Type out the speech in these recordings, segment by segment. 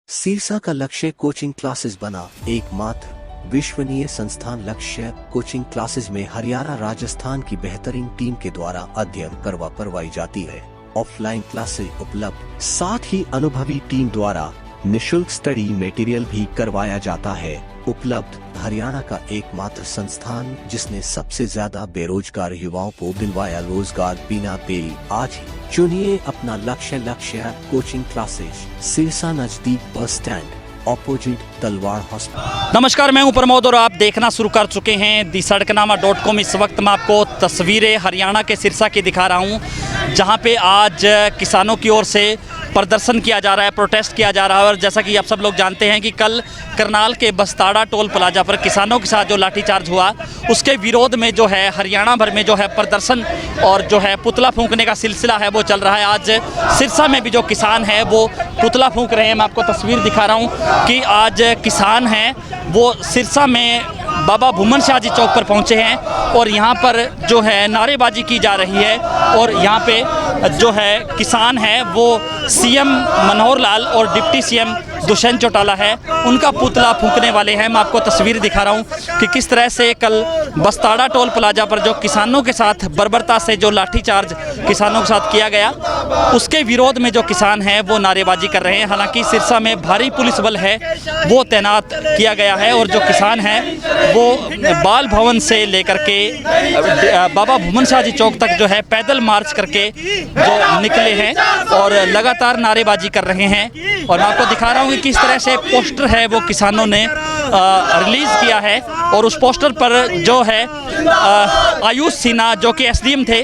सिरसा का लक्ष्य coaching classes बना। एकमात्र विश्वसनीय संस्थान लक्ष्य कोचिंग क्लासेस में हरियाणा राजस्थान की बेहतरीन टीम के द्वारा अध्ययन करवाई जाती है। ऑफलाइन क्लासेस उपलब्ध, साथ ही अनुभवी टीम द्वारा निशुल्क स्टडी मटेरियल भी करवाया जाता है। उपलब्ध हरियाणा का एकमात्र संस्थान जिसने सबसे ज्यादा बेरोजगार युवाओं को दिलवाया रोजगार बिना देरी। आज ही चुनिए अपना लक्ष्य कोचिंग क्लासेस, सिरसा नजदीक bus stand, opposite Talwar hospital. नमस्कार, मैं हूं प्रमोद और आप देखना शुरू कर चुके हैं दी-सड़कनामा.com। इस वक्त मैं आपको तस्वीरें हरियाणा के सिरसा की दिखा रहा हूं, जहां पे आज किसानों की ओर से प्रदर्शन किया जा रहा है, प्रोटेस्ट किया जा रहा है। और जैसा कि आप सब लोग जानते हैं कि कल करनाल के बस्ताड़ा टोल प्लाजा पर किसानों के साथ जो लाठीचार्ज हुआ, उसके विरोध में जो है हरियाणा भर में जो है प्रदर्शन और जो है पुतला फूंकने का सिलसिला है वो चल रहा है। आज सिरसा में भी जो किसान है वो पुतला फूंक रहे हैं। मैं आपको तस्वीर दिखा रहा हूँ कि आज किसान हैं वो सिरसा में बाबा भूमन शाह जी चौक पर पहुंचे हैं और यहाँ पर जो है नारेबाजी की जा रही है। और यहाँ पे जो है किसान है वो सीएम मनोहर लाल और डिप्टी सीएम दुष्यंत चौटाला है, उनका पुतला फूंकने वाले हैं। मैं आपको तस्वीर दिखा रहा हूँ कि किस तरह से कल बस्ताड़ा टोल प्लाजा पर जो किसानों के साथ बर्बरता से जो लाठीचार्ज किसानों के साथ किया गया, उसके विरोध में जो किसान हैं वो नारेबाजी कर रहे हैं। हालांकि सिरसा में भारी पुलिस बल है वो तैनात किया गया है और जो किसान हैं वो बाल भवन से लेकर के बाबा भूमन शाह जी चौक तक जो है पैदल मार्च करके जो निकले हैं और लगातार नारेबाजी कर रहे हैं। और मैं आपको दिखा रहा हूँ कि किस तरह से पोस्टर है वो किसानों ने रिलीज किया है। और उस पोस्टर पर जो है आयुष सिन्हा जो कि एसडीएम थे,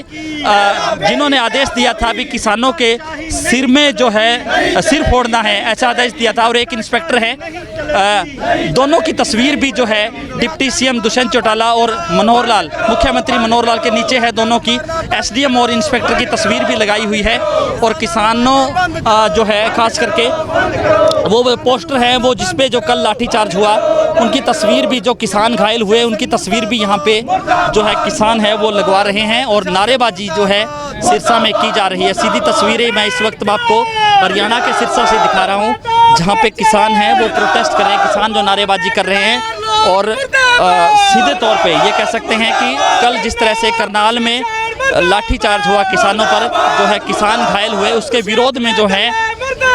जिन्होंने आदेश दिया था भी किसानों के सिर में जो है सिर फोड़ना है, ऐसा आदेश दिया था। और एक इंस्पेक्टर है, दोनों की तस्वीर भी जो है डिप्टी सीएम दुष्यंत चौटाला और मनोहर लाल, मुख्यमंत्री मनोहर लाल के नीचे है दोनों की, एसडीएम और इंस्पेक्टर की तस्वीर भी लगाई हुई है। और किसानों जो है खास करके वो पोस्टर है वो जिसपे जो कल लाठीचार्ज हुआ, उनकी तस्वीर भी, जो किसान घायल हुए उनकी तस्वीर भी यहाँ पे जो है किसान है वो लगवा रहे हैं। और नारेबाजी जो है सिरसा में की जा रही है। सीधी तस्वीरें मैं इस वक्त आपको हरियाणा के सिरसा से दिखा रहा हूँ, जहाँ पे किसान हैं वो प्रोटेस्ट कर रहे हैं, किसान जो नारेबाजी कर रहे हैं। और सीधे तौर पे ये कह सकते हैं कि कल जिस तरह से करनाल में लाठीचार्ज हुआ किसानों पर, जो है किसान घायल हुए, उसके विरोध में जो है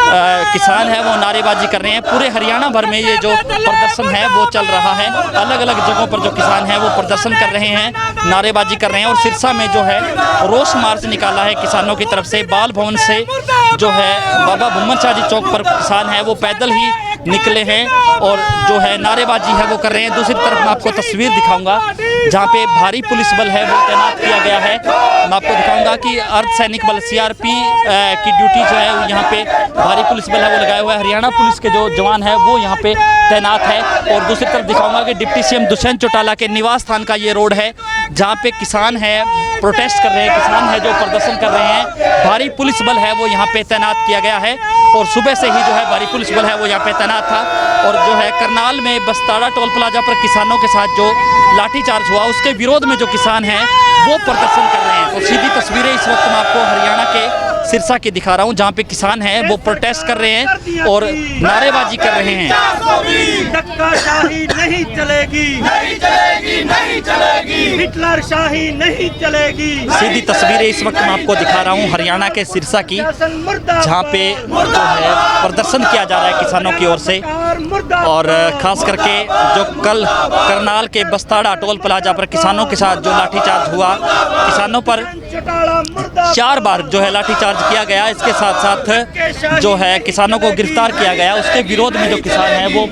किसान है वो नारेबाजी कर रहे हैं। पूरे हरियाणा भर में ये जो प्रदर्शन है वो चल रहा है। अलग अलग जगहों पर जो किसान हैं वो प्रदर्शन कर रहे हैं, नारेबाजी कर रहे हैं। और सिरसा में जो है रोष मार्च निकाला है किसानों की तरफ से। बाल भवन से जो है बाबा भूमन शाह जी चौक पर किसान है वो पैदल ही निकले हैं और जो है नारेबाजी है वो कर रहे हैं। दूसरी तरफ मैं आपको तस्वीर दिखाऊंगा जहाँ पे भारी पुलिस बल है वो तैनात किया गया है। मैं आपको दिखाऊंगा कि अर्धसैनिक बल सीआरपी की ड्यूटी जो है यहाँ पे भारी पुलिस बल है वो लगाया हुआ है। हरियाणा पुलिस के जो जवान है वो यहाँ पे तैनात है। और दूसरी तरफ दिखाऊंगा कि डिप्टी सीएम दुष्यंत चौटाला के निवास स्थान का ये रोड है, जहाँ पे किसान है प्रोटेस्ट कर रहे हैं, किसान है जो प्रदर्शन कर रहे हैं। भारी पुलिस बल है वो यहाँ पे तैनात किया गया है और सुबह से ही जो है भारी पुलिस बल है वो यहाँ पे तैनात था। और जो है करनाल में बस्ताड़ा टोल प्लाजा पर किसानों के साथ जो लाठीचार्ज हुआ, उसके विरोध में जो किसान हैं वो प्रदर्शन कर रहे हैं। तो सीधी तस्वीरें इस वक्त मैं आपको हरियाणा के सिरसा की दिखा रहा हूँ, जहाँ पे किसान हैं वो प्रोटेस्ट कर रहे हैं और नारेबाजी कर रहे हैं। धक्काशाही नहीं चलेगी, नहीं चलेगी, नहीं चलेगी, हिटलर शाही नहीं चलेगी। सीधी तस्वीरें इस वक्त मैं आपको दिखा रहा हूँ हरियाणा के सिरसा की, जहाँ पे जो है प्रदर्शन किया जा रहा है किसानों की ओर से। और खास करके जो कल करनाल के बस्ताड़ा टोल प्लाजा पर किसानों के साथ जो लाठीचार्ज हुआ, किसानों पर 4 बार जो है लाठीचार्ज किया गया, इसके साथ साथ जो है किसानों को गिरफ्तार किया गया, उसके विरोध में जो किसान हैं वो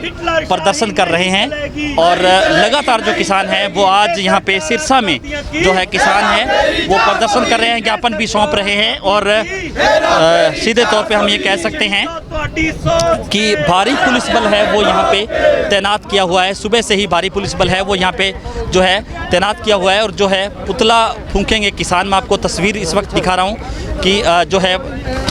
प्रदर्शन कर रहे हैं। और लगातार जो किसान हैं वो आज यहाँ पे सिरसा में जो है किसान हैं वो प्रदर्शन कर रहे हैं, ज्ञापन भी सौंप रहे हैं। और सीधे तौर पे हम ये कह सकते हैं कि भारी पुलिस बल है वो यहाँ पे तैनात किया हुआ है। सुबह से ही भारी पुलिस बल है वो यहाँ पे जो है तैनात किया हुआ है और जो है पुतला फूंकेंगे किसान। मैं आपको तस्वीर इस वक्त दिखा रहा हूँ कि जो है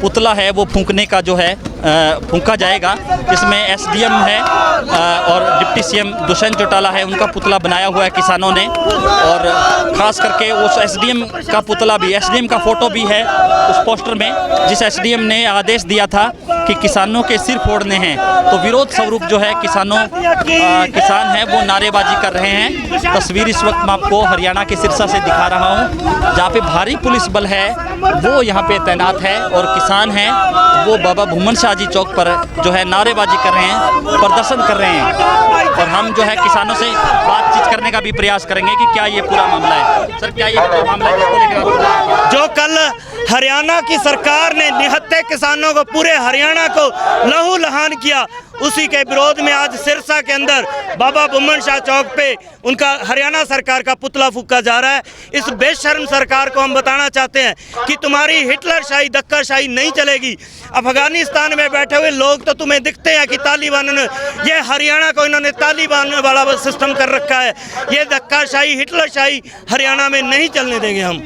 पुतला है वो फूंकने का जो है फूंका जाएगा। इसमें एसडीएम है और डिप्टी सीएम दुष्यंत चौटाला है, उनका पुतला बनाया हुआ है किसानों ने। और ख़ास करके उस एसडीएम का पुतला भी, एसडीएम का फ़ोटो भी है उस पोस्टर में, जिस एसडीएम ने आदेश दिया था कि किसानों के सिर फोड़ने हैं। तो विरोध स्वरूप जो है किसान है वो नारेबाजी कर रहे हैं। तस्वीर इस वक्त मैं आपको हरियाणा के सिरसा से दिखा रहा हूँ, जहाँ पे भारी पुलिस बल है वो यहाँ पे तैनात है और किसान हैं वो बाबा भूमन शाह जी चौक पर जो है नारेबाजी कर रहे हैं, प्रदर्शन कर रहे हैं। और हम जो है किसानों से बातचीत करने का भी प्रयास करेंगे कि क्या ये पूरा मामला है। सर, क्या ये पूरा मामला है? जो कल हरियाणा की सरकार ने निहत्थे किसानों को, पूरे हरियाणा को लहू लहान किया, उसी के विरोध में आज सिरसा के अंदर बाबा भूमन शाह चौक पे उनका हरियाणा सरकार का पुतला फूंका जा रहा है। इस बेशर्म सरकार को हम बताना चाहते हैं कि तुम्हारी हिटलरशाही, धक्काशाही नहीं चलेगी। अफगानिस्तान में बैठे हुए लोग तो तुम्हें दिखते हैं कि तालिबान ने, ये हरियाणा को इन्होंने तालिबान वाला सिस्टम कर रखा है। ये धक्काशाही, हिटलरशाही हरियाणा में नहीं चलने देंगे हम।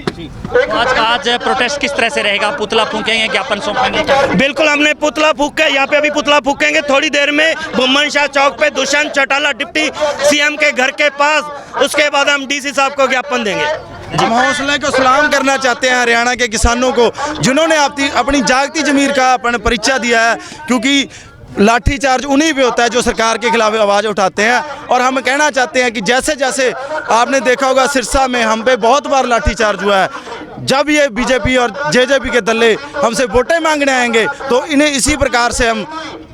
आज प्रोटेस्ट किस तरह से रहेगा? पुतला फूंकेंगे, ज्ञापन सौंपेंगे? बिल्कुल, हमने पुतला फूंका, यहाँ पे अभी पुतला फूंकेंगे। थोड़ी देर में भूमन शाह चौक पे दुष्यंत चौटाला डिप्टी सीएम के घर के पास, उसके बाद हम डीसी साहब को ज्ञापन देंगे। हम हौसले को सलाम करना चाहते हैं हरियाणा के किसानों को, जिन्होंने अपनी जागती जमीर का परिचय दिया है, क्योंकि लाठीचार्ज उन्हीं पे होता है जो सरकार के खिलाफ आवाज़ उठाते हैं। और हम कहना चाहते हैं कि जैसे जैसे आपने देखा होगा सिरसा में हम पे बहुत बार लाठीचार्ज हुआ है, जब ये बीजेपी और जेजेपी के दल्ले हमसे वोटें मांगने आएंगे तो इन्हें इसी प्रकार से हम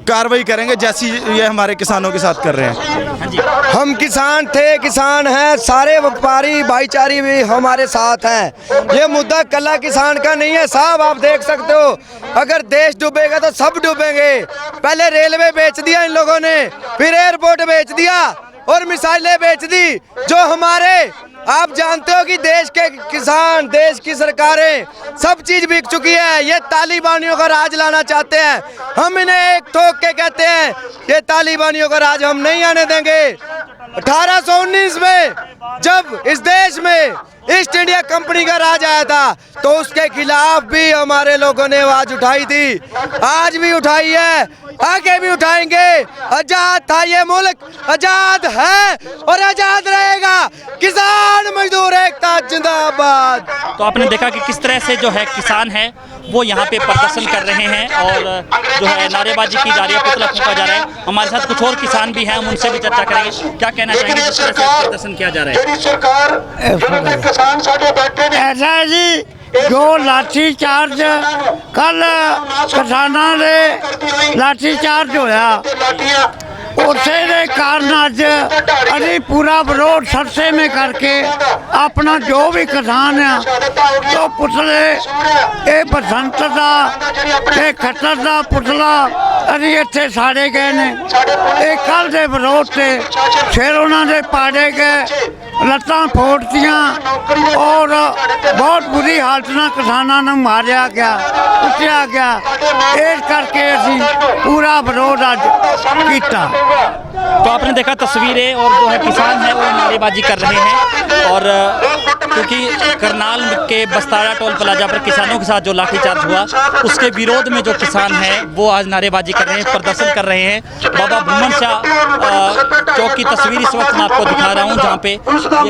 कार्रवाई करेंगे जैसी ये हमारे किसानों के साथ कर रहे हैं। हम किसान थे, किसान हैं, सारे व्यापारी भाईचारे भी हमारे साथ हैं। ये मुद्दा कला किसान का नहीं है साहब, आप देख सकते हो। अगर देश डूबेगा तो सब डूबेंगे। पहले रेलवे बेच दिया इन लोगों ने, फिर एयरपोर्ट बेच दिया और मिसाइलें बेच दी। जो हमारे, आप जानते हो कि देश के किसान, देश की सरकारें, सब चीज बिक चुकी है। ये तालिबानियों का राज लाना चाहते हैं। हम इन्हें एक ठोक के कहते हैं ये तालिबानियों का राज हम नहीं आने देंगे। 1819 में जब इस देश में ईस्ट इंडिया कंपनी का राज आया था तो उसके खिलाफ भी हमारे लोगों ने आवाज उठाई थी, आज भी उठाई है, आगे भी उठाएंगे। आजाद था ये मुल्क, आजाद है और आजाद रहेगा। किसान मजदूर एकता जिंदाबाद। तो आपने देखा कि किस तरह से जो है किसान है वो यहाँ पे प्रदर्शन कर रहे हैं और जो है नारेबाजी की जा रही है, पुतला फूंका जा रहा है। हमारे साथ कुछ और किसान भी हैं, हम उनसे भी चर्चा करेंगे। क्या कहना चाहेंगे जिस तरह से प्रदर्शन किया जा रहा है? ऐसा है जी, जो लाठी चार्ज कल किसानों ने लाठी चार्ज होया, उसे दे कारण अज अभी पूरा विरोध सरसे में करके अपना जो भी किसान है तो पुतले ये बसंत का ये खट्टर का पुतला अभी इतने साड़े गए ने। ये कल के विरोध से फिर उन्होंने पाड़े गए, लत्तां फोड़तियां और बहुत बुरी हालत में किसानों ने मारिया गया, कुटिया गया। इस करके असी पूरा विरोध अज किया। तो आपने देखा तस्वीरें और जो है किसान है वो नारेबाजी कर रहे हैं। और क्योंकि करनाल के बस्तारा टोल प्लाजा पर किसानों के साथ जो लाठीचार्ज हुआ उसके विरोध में जो किसान है वो आज नारेबाजी कर रहे हैं, प्रदर्शन कर रहे हैं। बाबा भूमन शाह चौक की तस्वीर इस वक्त मैं आपको दिखा रहा हूं, जहां पे ये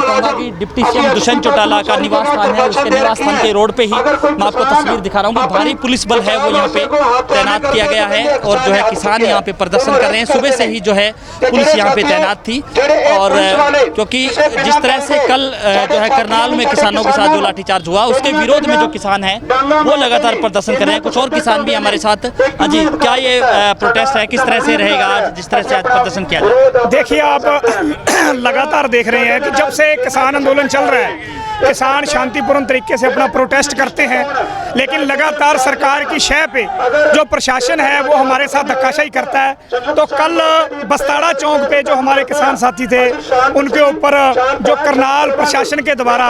कहूँगा कि डिप्टी सीएम दुष्यंत चौटाला का निवास स्थान है। उसके निवास स्थान के रोड पे ही मैं आपको तस्वीर दिखा रहा हूँ कि भारी पुलिस बल है वो यहाँ पे तैनात किया गया है और जो है किसान यहाँ पे प्रदर्शन कर रहे हैं। सुबह से ही जो है पुलिस यहाँ पे तैनात थी। और क्योंकि जिस तरह से कल जो है करनाल में किसानों के साथ जो लाठीचार्ज हुआ उसके विरोध में जो किसान हैं वो लगातार प्रदर्शन कर रहे हैं। कुछ और किसान भी हमारे साथ। हाँ जी, क्या ये प्रोटेस्ट है, किस तरह से रहेगा आज जिस तरह से आज प्रदर्शन किया जाए? देखिए, आप लगातार देख रहे हैं कि जब से किसान आंदोलन चल रहा है किसान शांतिपूर्ण तरीके से अपना प्रोटेस्ट करते हैं, लेकिन लगातार सरकार की शय पे जो प्रशासन है वो हमारे साथ धक्काशाही करता है। तो कल बस्ताड़ा चौक पे जो हमारे किसान साथी थे उनके ऊपर जो करनाल प्रशासन के द्वारा,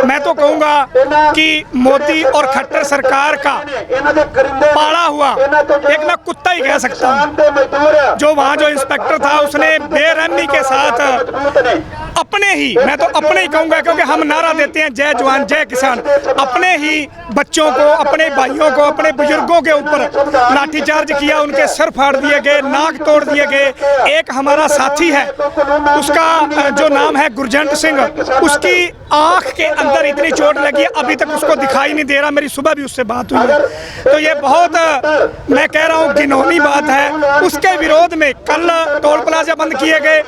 मैं तो कहूँगा कि मोदी और खट्टर सरकार का पाला हुआ एक मैं कुत्ता ही कह सकता हूँ। जो वहाँ जो इंस्पेक्टर था उसने बेरहमी के साथ अपने ही, मैं तो अपने ही कहूँगा, क्योंकि हम नारा देते हैं जय जवान जय किसान, अपने ही बच्चों को, अपने भाइयों को, अपने बुजुर्गों के ऊपर लाठीचार्ज किया, उनके सर फाड़ दिए गए, नाक तोड़ दिए गए। एक हमारा साथी है, उसका जो नाम है गुरजंट सिंह, उसकी आँख के अंदर इतनी चोट लगी है, अभी तक उसको दिखाई नहीं दे रहा। मेरी सुबह भी उससे बात हुई है। तो ये बहुत, मैं कह रहा हूँ, घिनौनी बात है। उसके विरोध में कल टोल प्लाजा बंद किए गए,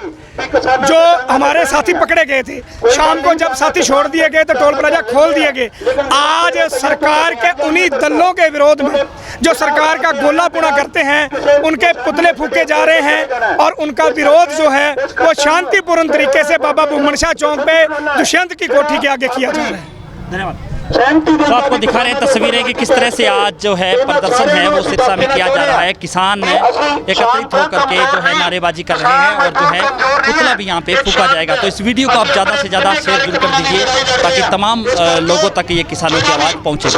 जो हमारे साथी पकड़े गए थे। शाम को जब साथी छोड़ दिए गए तो टोल प्लाजा खोल दिए गए। आज सरकार के उन्हीं दलों के विरोध में जो सरकार का गोलापुना करते हैं, उनके पुतले फूके जा रहे हैं और उनका विरोध जो है वो शांतिपूर्ण तरीके से बाबा बुम्मन शाह चौक पे दुष्यंत की कोठी के आगे किया जा रहा है। धन्यवाद। तो आपको दिखा रहे हैं तस्वीरें कि किस तरह से आज जो है प्रदर्शन है वो सिरसा में किया जा रहा है। किसान एकत्रित होकर के जो है नारेबाजी कर रहे हैं और जो है पुतला भी यहाँ पे फूका जाएगा। तो इस वीडियो को आप ज़्यादा से ज़्यादा शेयर जरूर कर दीजिए ताकि तमाम लोगों तक ये किसानों की आवाज़ पहुँचे।